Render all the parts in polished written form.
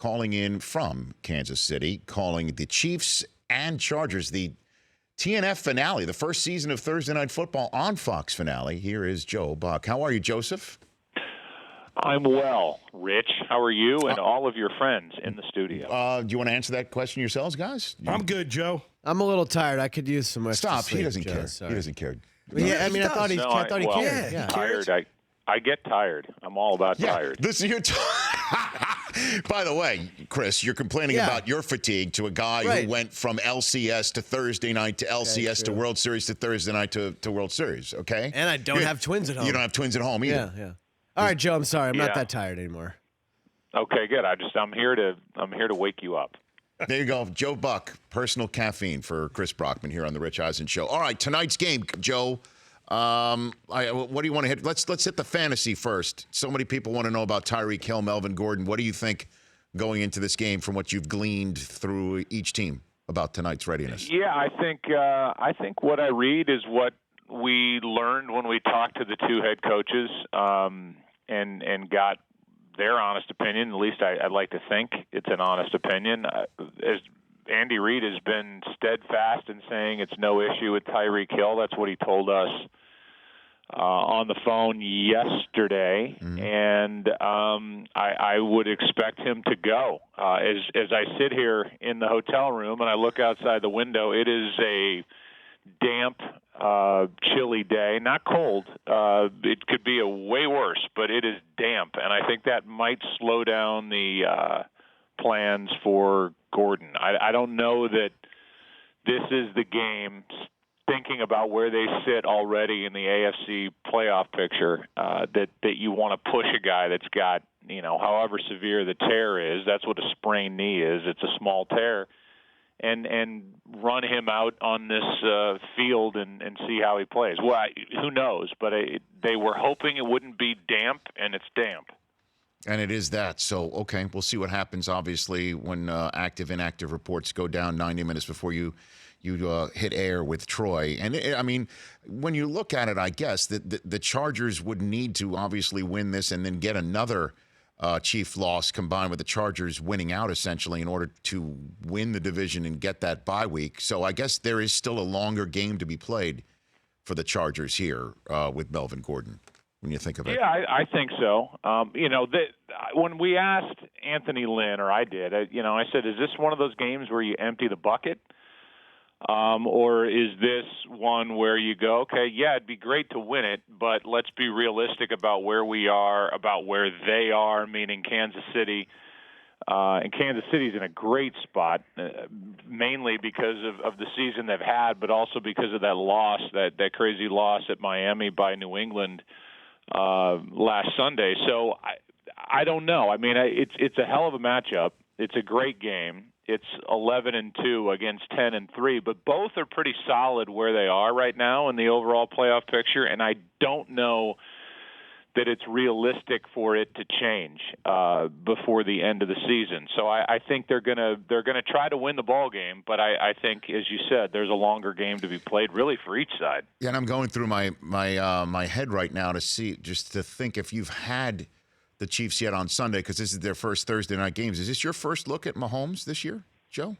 calling in from Kansas City, calling the Chiefs and Chargers the TNF finale, the first season of Thursday Night Football on Fox finale. Here is Joe Buck. How are you, Joseph? I'm well, Rich. How are you and all of your friends in the studio? Do you want to answer that question yourselves, guys? I'm good, Joe. I'm a little tired. I could use some extra Stop. sleep, He doesn't Joe, care. sorry. He doesn't care. Yeah, I mean, I thought he cared. Yeah. Tired. I get tired. I'm all about tired. This is your By the way, Chris, you're complaining about your fatigue to a guy who went from LCS to Thursday night to LCS to World Series to Thursday night to World Series, okay? And I don't have twins at home. You don't have twins at home either. Yeah. All right, Joe, I'm sorry. I'm not that tired anymore. Okay, good. I'm here to wake you up. There you go. Joe Buck, personal caffeine for Chris Brockman here on the Rich Eisen Show. All right, tonight's game, Joe. What do you want to hit? Let's hit the fantasy first. So many people want to know about Tyreek Hill, Melvin Gordon. What do you think going into this game from what you've gleaned through each team about tonight's readiness? Yeah, I think what I read is what we learned when we talked to the two head coaches and got their honest opinion. At least I'd like to think it's an honest opinion. As Andy Reid has been steadfast in saying it's no issue with Tyreek Hill. That's what he told us on the phone yesterday, and I would expect him to go. As I sit here in the hotel room and I look outside the window, it is a damp, chilly day. Not cold. It could be a way worse, but it is damp, and I think that might slow down the plans for Gordon. I don't know that this is the game, thinking about where they sit already in the AFC playoff picture, that you want to push a guy that's got, however severe the tear is. That's what a sprained knee is. It's a small tear. And run him out on this field and see how he plays. Well, who knows? But they were hoping it wouldn't be damp, and it's damp. And it is that. So, okay, we'll see what happens, obviously, when active-inactive reports go down 90 minutes before you hit air with Troy. And, I mean, when you look at it, I guess, the Chargers would need to obviously win this and then get another Chief loss combined with the Chargers winning out, essentially, in order to win the division and get that bye week. So I guess there is still a longer game to be played for the Chargers here with Melvin Gordon, when you think of it. Yeah, I think so. When we asked Anthony Lynn, or I did, I said, is this one of those games where you empty the bucket? Or is this one where you go, okay, yeah, it'd be great to win it, but let's be realistic about where we are, about where they are, meaning Kansas City. And Kansas City's in a great spot, mainly because of the season they've had, but also because of that loss, that crazy loss at Miami by New England last Sunday. So I don't know. I mean, it's a hell of a matchup. It's a great game. It's 11-2 against 10-3, but both are pretty solid where they are right now in the overall playoff picture, and I don't know that it's realistic for it to change before the end of the season. So I think they're gonna try to win the ball game, but I think, as you said, there's a longer game to be played, really, for each side. Yeah, and I'm going through my head right now to think if you've had the Chiefs yet on Sunday, because this is their first Thursday night games. Is this your first look at Mahomes this year, Joe?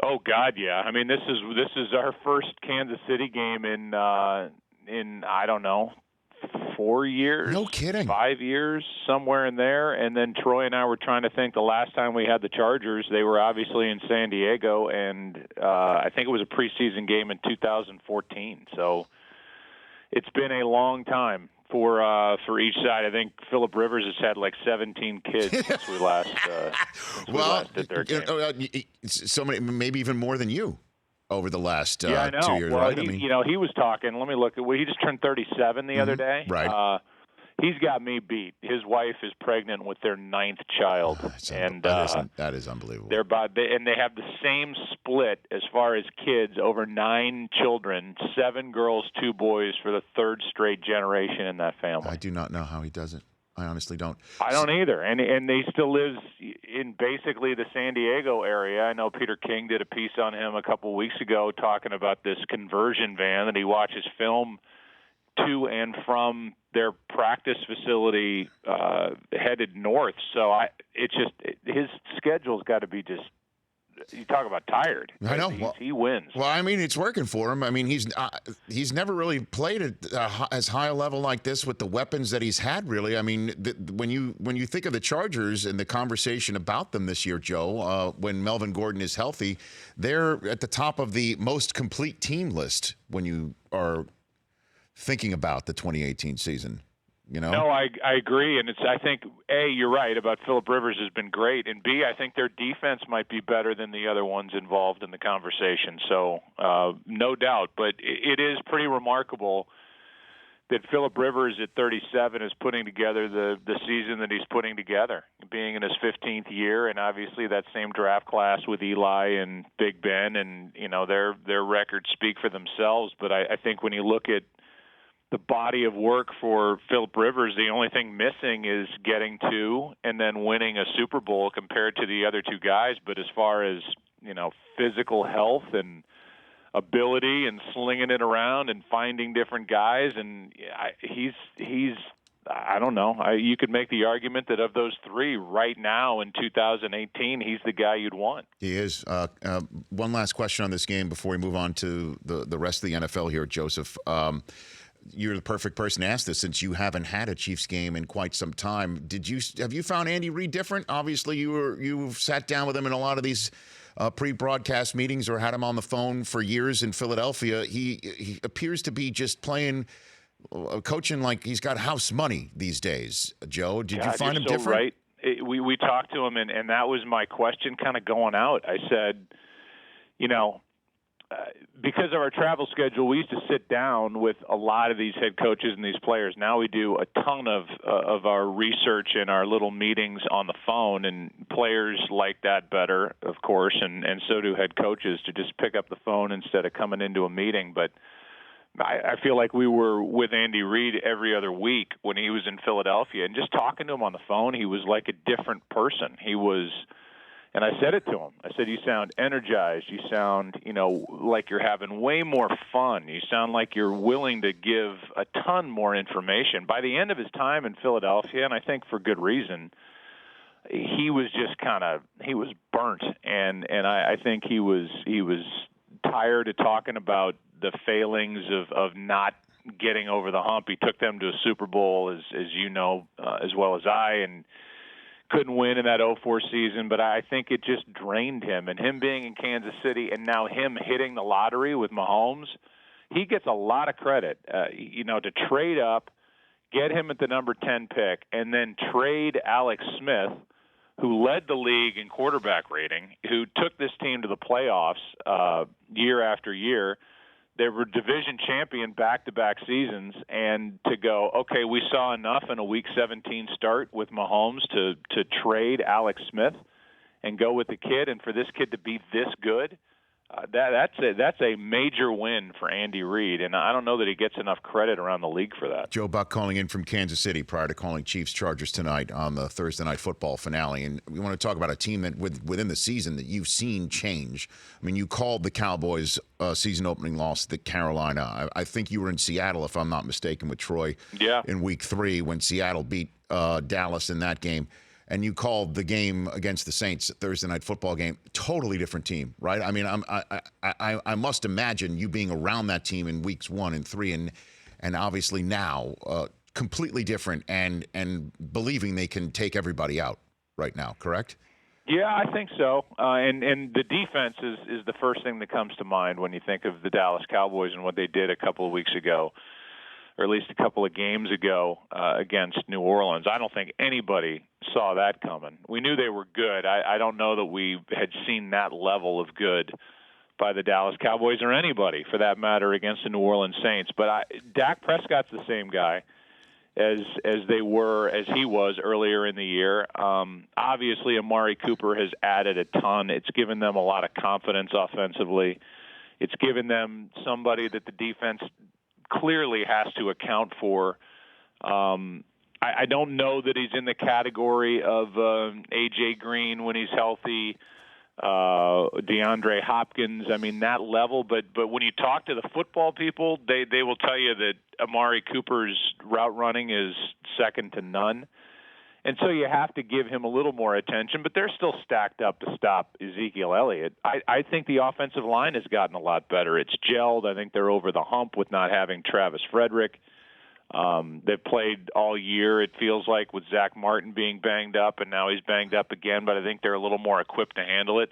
Oh God, yeah. I mean, this is our first Kansas City game in I don't know, 4 years. No kidding. 5 years, somewhere in there. And then Troy and I were trying to think the last time we had the Chargers, they were obviously in San Diego, and I think it was a preseason game in 2014. So it's been a long time for each side. I think Phillip Rivers has had like 17 kids since we last did their game. So many, maybe even more than you over the last I know. 2 years, well, right? He was talking. Let me look. He just turned 37 the other day. Right. He's got me beat. His wife is pregnant with their 9th child, that is unbelievable. They have the same split as far as kids, over 9 children, 7 girls, 2 boys for the 3rd straight generation in that family. I do not know how he does it. I honestly don't. I don't either. And he still lives in basically the San Diego area. I know Peter King did a piece on him a couple weeks ago talking about this conversion van that he watches film to and from their practice facility headed north. So his schedule's got to be just. You talk about tired. I know. He wins. Well, I mean, it's working for him. I mean, he's never really played at as high a level like this with the weapons that he's had. Really, I mean, when you think of the Chargers and the conversation about them this year, Joe, when Melvin Gordon is healthy, they're at the top of the most complete team list when you are thinking about the 2018 season. You know? No, I agree, and I think A, you're right about Phillip Rivers has been great, and B, I think their defense might be better than the other ones involved in the conversation. So no doubt, but it is pretty remarkable that Phillip Rivers at 37 is putting together the season that he's putting together, being in his 15th year, and obviously that same draft class with Eli and Big Ben, and their records speak for themselves. But I think when you look at the body of work for Phillip Rivers, the only thing missing is getting to and then winning a Super Bowl compared to the other two guys. But as far as, physical health and ability and slinging it around and finding different guys, and he's I don't know. You could make the argument that of those three right now in 2018, he's the guy you'd want. He is. One last question on this game before we move on to the rest of the NFL here, Joseph. You're the perfect person to ask this since you haven't had a Chiefs game in quite some time. Have you found Andy Reid different? Obviously, you've sat down with him in a lot of these pre-broadcast meetings or had him on the phone for years in Philadelphia. He appears to be just playing, coaching like he's got house money these days. Joe, did you find him so different? Right. We talked to him, and that was my question kind of going out. I said, because of our travel schedule, we used to sit down with a lot of these head coaches and these players. Now we do a ton of our research and our little meetings on the phone, and players like that better, of course, and so do head coaches, to just pick up the phone instead of coming into a meeting. But I feel like we were with Andy Reid every other week when he was in Philadelphia, and just talking to him on the phone, he was like a different person. He was... And I said it to him. I said, you sound energized. You sound, like you're having way more fun. You sound like you're willing to give a ton more information. By the end of his time in Philadelphia, and I think for good reason, he was just he was burnt. And I think he was tired of talking about the failings of not getting over the hump. He took them to a Super Bowl, as you know, as well as I, and couldn't win in that 2004 season, but I think it just drained him. And him being in Kansas City and now him hitting the lottery with Mahomes, he gets a lot of credit. To trade up, get him at the number 10 pick, and then trade Alex Smith, who led the league in quarterback rating, who took this team to the playoffs year after year. They were division champion back-to-back seasons, and to go, okay, we saw enough in a Week 17 start with Mahomes to trade Alex Smith and go with the kid, and for this kid to be this good, that's a major win for Andy Reid, and I don't know that he gets enough credit around the league for that. Joe Buck calling in from Kansas City prior to calling Chiefs-Chargers tonight on the Thursday Night Football finale, and we want to talk about a team that within the season that you've seen change. I mean, you called the Cowboys season opening loss to Carolina. I think you were in Seattle, if I'm not mistaken, with Troy in Week 3 when Seattle beat Dallas in that game. And you called the game against the Saints, Thursday Night Football game, totally different team, right? I mean, I must imagine you being around that team in weeks 1 and 3, and obviously now completely different, and believing they can take everybody out right now, correct? Yeah, I think so. And the defense is the first thing that comes to mind when you think of the Dallas Cowboys and what they did a couple of weeks ago, or at least a couple of games ago against New Orleans. I don't think anybody saw that coming. We knew they were good. I don't know that we had seen that level of good by the Dallas Cowboys or anybody, for that matter, against the New Orleans Saints. But Dak Prescott's the same guy as he was earlier in the year. Obviously, Amari Cooper has added a ton. It's given them a lot of confidence offensively. It's given them somebody that the defense clearly has to account for. I don't know that he's in the category of A.J. Green when he's healthy, DeAndre Hopkins. I mean, that level. But when you talk to the football people, they will tell you that Amari Cooper's route running is second to none. And so you have to give him a little more attention, but they're still stacked up to stop Ezekiel Elliott. I think the offensive line has gotten a lot better. It's gelled. I think they're over the hump with not having Travis Frederick. They've played all year, it feels like, with Zach Martin being banged up, and now he's banged up again, but I think they're a little more equipped to handle it.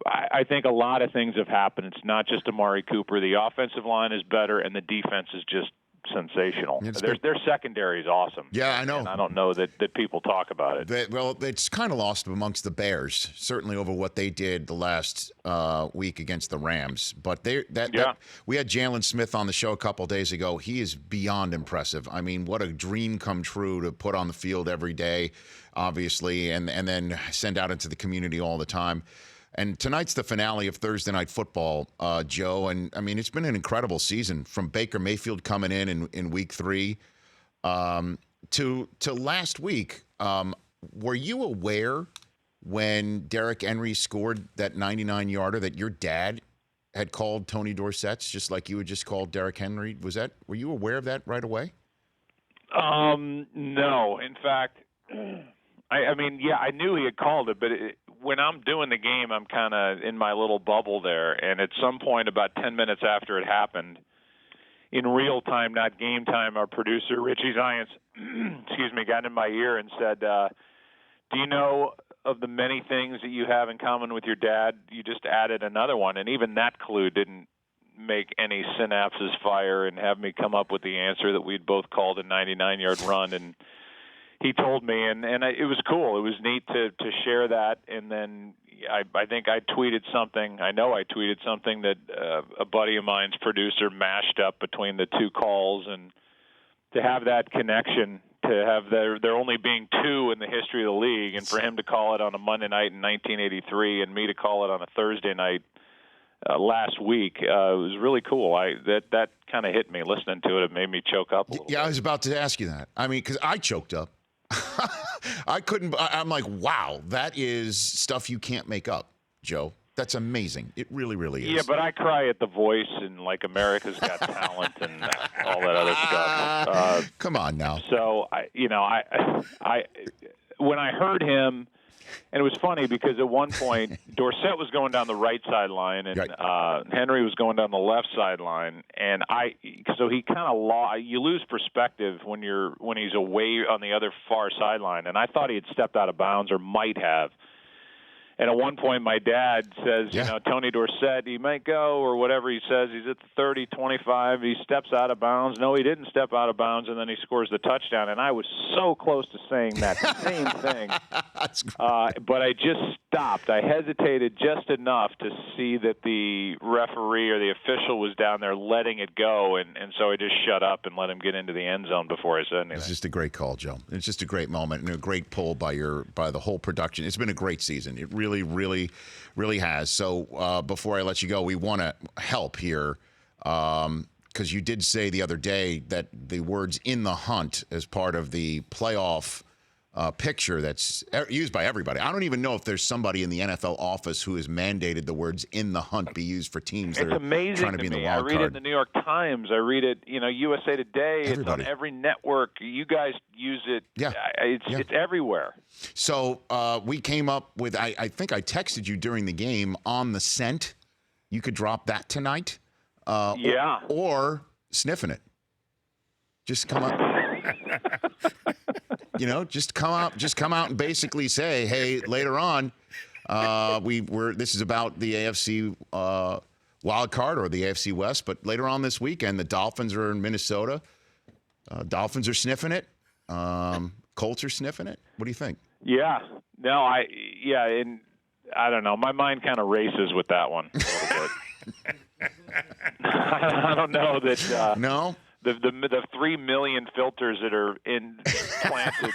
I think a lot of things have happened. It's not just Amari Cooper. The offensive line is better, and the defense is just sensational. Their secondary is awesome. Yeah, I know. And I don't know that people talk about it. Well, it's kind of lost amongst the Bears, certainly over what they did the last week against the Rams. But we had Jalen Smith on the show a couple days ago. He is beyond impressive. I mean, what a dream come true to put on the field every day, obviously, and then send out into the community all the time. And tonight's the finale of Thursday Night Football, Joe. And, I mean, it's been an incredible season from Baker Mayfield coming in week 3 to last week. Were you aware when Derrick Henry scored that 99-yarder that your dad had called Tony Dorsett's just like you had just called Derrick Henry? Were you aware of that right away? No. In fact, I mean, yeah, I knew he had called it, but when I'm doing the game, I'm kind of in my little bubble there. And at some point, about 10 minutes after it happened, in real time, not game time, our producer, Richie Zients, got in my ear and said, do you know of the many things that you have in common with your dad? You just added another one. And even that clue didn't make any synapses fire and have me come up with the answer that we'd both called a 99-yard run. And he told me, and it was cool. It was neat to share that. And then I think I tweeted something. I know I tweeted something that a buddy of mine's producer mashed up between the two calls. And to have that connection, to have there only being 2 in the history of the league, and for him to call it on a Monday night in 1983 and me to call it on a Thursday night last week, it was really cool. That kind of hit me. Listening to it, it made me choke up a little bit. I was about to ask you that. I mean, because I choked up. I'm like, wow, that is stuff you can't make up, Joe. That's amazing. It really, really is. Yeah, but I cry at The Voice and like America's Got Talent and all that other stuff. Come on now. So I when I heard him, and it was funny because at one point Dorsett was going down the right sideline and Henry was going down the left sideline, and so he kind of you lose perspective when he's away on the other far sideline, and I thought he had stepped out of bounds or might have. And at one point, my dad says, Tony Dorsett, he might go or whatever he says. He's at the 30, 25. He steps out of bounds. No, he didn't step out of bounds, and then he scores the touchdown. And I was so close to saying that same thing. But I just stopped. I hesitated just enough to see that the referee or the official was down there letting it go. And so I just shut up and let him get into the end zone before I said anything. It's just a great call, Joe. It's just a great moment and a great pull by the whole production. It's been a great season. It really, really, really has. So before I let you go, we want to help here because you did say the other day that the words "in the hunt" as part of the playoff picture that's used by everybody. I don't even know if there's somebody in the NFL office who has mandated the words "in the hunt" be used for teams that are trying to be in the wild card. I read it in the New York Times. I read it, USA Today. Everybody. It's on every network. You guys use it. Yeah. It's everywhere. So we came up with, I think I texted you during the game on the scent. You could drop that tonight. Or sniffing it. Just come up. Just come out and basically say, hey, later on, this is about the AFC wild card or the AFC West, but later on this weekend, the Dolphins are in Minnesota. Dolphins are sniffing it. Colts are sniffing it. What do you think? Yeah. No, and I don't know. My mind kind of races with that one a little bit. I don't know that. No. The 3 million filters that are implanted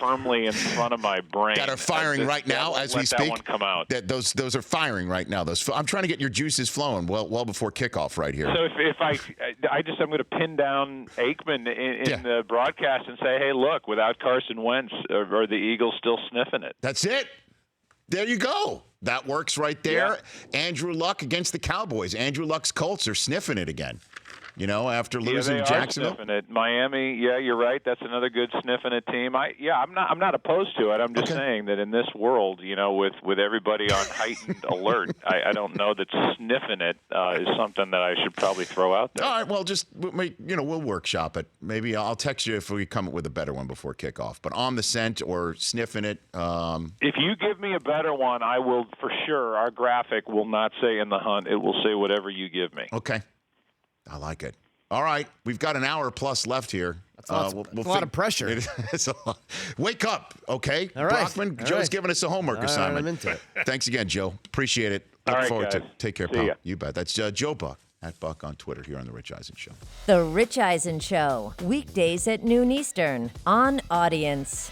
firmly in front of my brain that are firing right now as we speak. That one come out. Those are firing right now. I'm trying to get your juices flowing well before kickoff right here. So if I'm going to pin down Aikman in the broadcast and say, hey, look, without Carson Wentz, are the Eagles still sniffing it? That's it. There you go. That works right there. Yeah. Andrew Luck against the Cowboys. Andrew Luck's Colts are sniffing it again. After losing they Jacksonville. Are sniffing it. Miami, yeah, you're right. That's another good sniffing it team. I'm not opposed to it. I'm just saying that in this world, with everybody on heightened alert, I don't know that sniffing it is something that I should probably throw out there. All right, well, we'll workshop it. Maybe I'll text you if we come up with a better one before kickoff. But on the scent or sniffing it. If you give me a better one, I will for sure. Our graphic will not say in the hunt. It will say whatever you give me. Okay. I like it. All right. We've got an hour plus left here. That's a lot of pressure. It's a lot. Wake up, okay? All right. Brockman, Joe's giving us a homework assignment. I'm into it. Thanks again, Joe. Appreciate it. All Look right, forward to guys. it. Take care, See pal. ya. You bet. That's Joe Buck, @Buck on Twitter here on The Rich Eisen Show. The Rich Eisen Show, weekdays at noon Eastern on Audience.